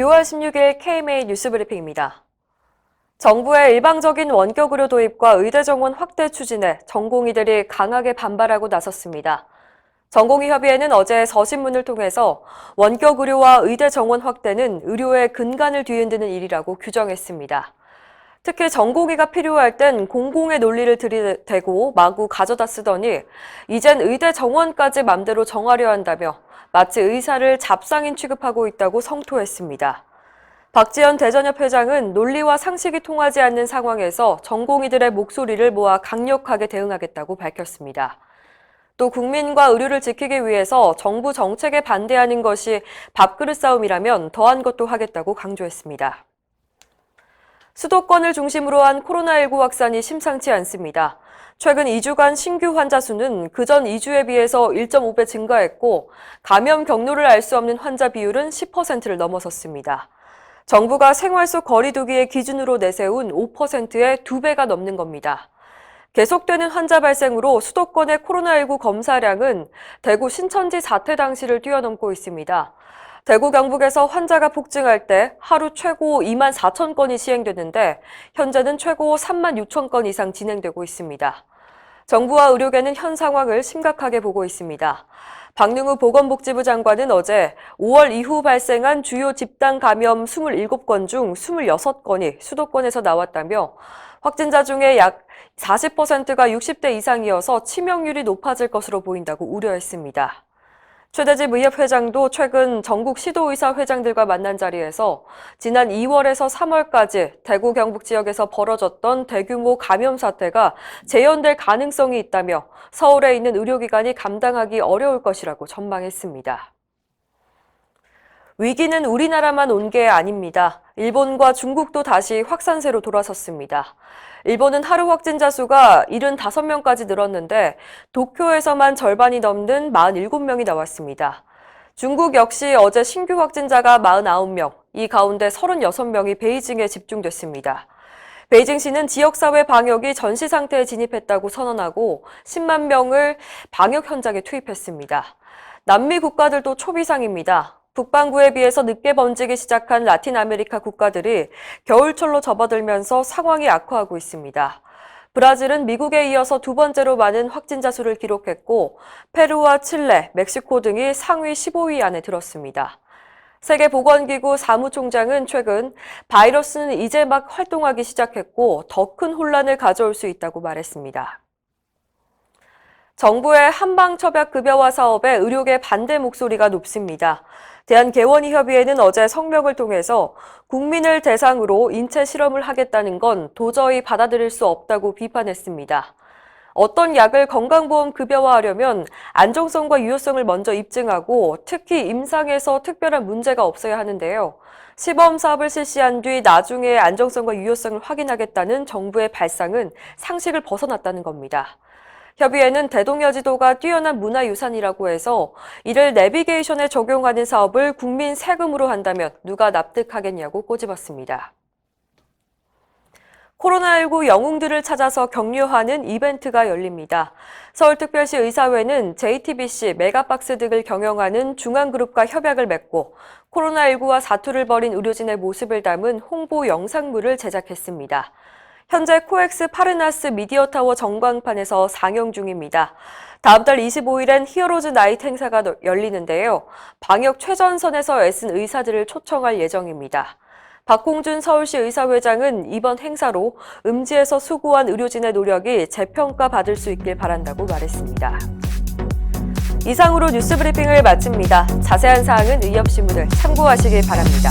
6월 16일 KMA 뉴스브리핑입니다. 정부의 일방적인 원격 의료 도입과 의대 정원 확대 추진에 전공의들이 강하게 반발하고 나섰습니다. 전공의협의회는 어제 서신문을 통해서 원격 의료와 의대 정원 확대는 의료의 근간을 뒤흔드는 일이라고 규정했습니다. 특히 전공의가 필요할 땐 공공의 논리를 들이대고 마구 가져다 쓰더니 이젠 의대 정원까지 맘대로 정하려 한다며 마치 의사를 잡상인 취급하고 있다고 성토했습니다. 박지현 대전협 회장은 논리와 상식이 통하지 않는 상황에서 전공의들의 목소리를 모아 강력하게 대응하겠다고 밝혔습니다. 또 국민과 의료를 지키기 위해서 정부 정책에 반대하는 것이 밥그릇 싸움이라면 더한 것도 하겠다고 강조했습니다. 수도권을 중심으로 한 코로나19 확산이 심상치 않습니다. 최근 2주간 신규 환자 수는 그전 2주에 비해서 1.5배 증가했고 감염 경로를 알 수 없는 환자 비율은 10%를 넘어섰습니다. 정부가 생활 속 거리 두기의 기준으로 내세운 5%의 2배가 넘는 겁니다. 계속되는 환자 발생으로 수도권의 코로나19 검사량은 대구 신천지 사태 당시를 뛰어넘고 있습니다. 대구 경북에서 환자가 폭증할 때 하루 최고 2만 4천 건이 시행됐는데 현재는 최고 3만 6천 건 이상 진행되고 있습니다. 정부와 의료계는 현 상황을 심각하게 보고 있습니다. 박능우 보건복지부 장관은 어제 5월 이후 발생한 주요 집단 감염 27건 중 26건이 수도권에서 나왔다며 확진자 중에 약 40%가 60대 이상이어서 치명률이 높아질 것으로 보인다고 우려했습니다. 최대집 의협회장도 최근 전국 시도의사 회장들과 만난 자리에서 지난 2월에서 3월까지 대구 경북 지역에서 벌어졌던 대규모 감염 사태가 재현될 가능성이 있다며 서울에 있는 의료기관이 감당하기 어려울 것이라고 전망했습니다. 위기는 우리나라만 온 게 아닙니다. 일본과 중국도 다시 확산세로 돌아섰습니다. 일본은 하루 확진자 수가 75명까지 늘었는데 도쿄에서만 절반이 넘는 47명이 나왔습니다. 중국 역시 어제 신규 확진자가 49명, 이 가운데 36명이 베이징에 집중됐습니다. 베이징시는 지역사회 방역이 전시 상태에 진입했다고 선언하고 10만 명을 방역 현장에 투입했습니다. 남미 국가들도 초비상입니다. 북반구에 비해서 늦게 번지기 시작한 라틴 아메리카 국가들이 겨울철로 접어들면서 상황이 악화하고 있습니다. 브라질은 미국에 이어서 두 번째로 많은 확진자 수를 기록했고 페루와 칠레, 멕시코 등이 상위 15위 안에 들었습니다. 세계보건기구 사무총장은 최근 바이러스는 이제 막 활동하기 시작했고 더 큰 혼란을 가져올 수 있다고 말했습니다. 정부의 한방첩약급여화 사업에 의료계 반대 목소리가 높습니다. 대한개원의협의회는 어제 성명을 통해서 국민을 대상으로 인체 실험을 하겠다는 건 도저히 받아들일 수 없다고 비판했습니다. 어떤 약을 건강보험 급여화하려면 안정성과 유효성을 먼저 입증하고 특히 임상에서 특별한 문제가 없어야 하는데요. 시범 사업을 실시한 뒤 나중에 안정성과 유효성을 확인하겠다는 정부의 발상은 상식을 벗어났다는 겁니다. 협의회는 대동여지도가 뛰어난 문화유산이라고 해서 이를 내비게이션에 적용하는 사업을 국민 세금으로 한다면 누가 납득하겠냐고 꼬집었습니다. 코로나19 영웅들을 찾아서 격려하는 이벤트가 열립니다. 서울특별시 의사회는 JTBC, 메가박스 등을 경영하는 중앙그룹과 협약을 맺고 코로나19와 사투를 벌인 의료진의 모습을 담은 홍보 영상물을 제작했습니다. 현재 코엑스 파르나스 미디어타워 전광판에서 상영 중입니다. 다음 달 25일엔 히어로즈 나이트 행사가 열리는데요. 방역 최전선에서 애쓴 의사들을 초청할 예정입니다. 박홍준 서울시 의사회장은 이번 행사로 음지에서 수고한 의료진의 노력이 재평가받을 수 있길 바란다고 말했습니다. 이상으로 뉴스브리핑을 마칩니다. 자세한 사항은 의협신문을 참고하시길 바랍니다.